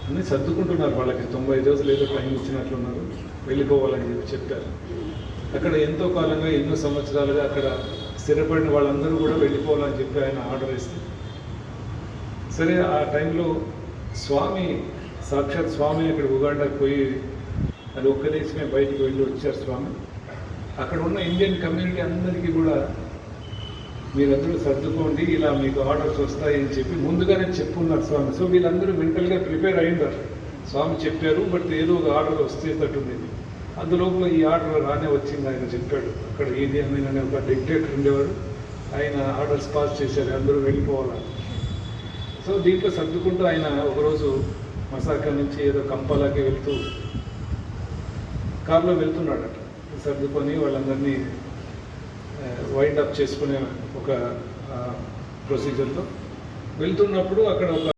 అన్నీ సర్దుకుంటున్నారు. వాళ్ళకి 95 రోజులు ఏదో టైం ఇచ్చినట్లున్నారు, వెళ్ళిపోవాలని చెప్పారు. అక్కడ ఎంతో కాలంగా ఎన్నో సంవత్సరాలుగా అక్కడ స్థిరపడిన వాళ్ళందరూ కూడా వెళ్ళిపోవాలని చెప్పి ఆయన ఆర్డర్ ఇస్తే, సరే ఆ టైంలో స్వామి సాక్షాత్ స్వామి అక్కడ ఉగాండాకి పోయి అది ఒక్క దేశమే బయటకు వెళ్ళి వచ్చారు స్వామి. అక్కడ ఉన్న ఇండియన్ కమ్యూనిటీ అందరికీ కూడా మీరందరూ సర్దుకోండి, ఇలా మీకు ఆర్డర్స్ వస్తాయని చెప్పి ముందుగానే చెప్పున్నారు స్వామి. సో వీళ్ళందరూ మెంటల్గా ప్రిపేర్ అయ్యిందారు. స్వామి చెప్పారు, బట్ ఏదో ఒక ఆర్డర్ వచ్చేటట్టుంది. అందులోపల ఈ ఆర్డర్ రానే వచ్చింది. ఆయన చెప్పాడు, అక్కడ ఈదీ అమీన్ అనే ఒక డిక్టేటర్ ఉండేవాడు, ఆయన ఆర్డర్స్ పాస్ చేశారు, అందరూ వెళ్ళిపోవాలని. సో దీంట్లో సర్దుకుంటూ ఆయన ఒకరోజు మసాకా నుంచి ఏదో కంపాలాకి వెళ్తూ కారులో వెళ్తున్నాడట. సర్దుకొని వాళ్ళందరినీ వైండ్ అప్ చేసుకునే ఒక ప్రొసీజర్లో వెళ్తున్నప్పుడు అక్కడ ఒక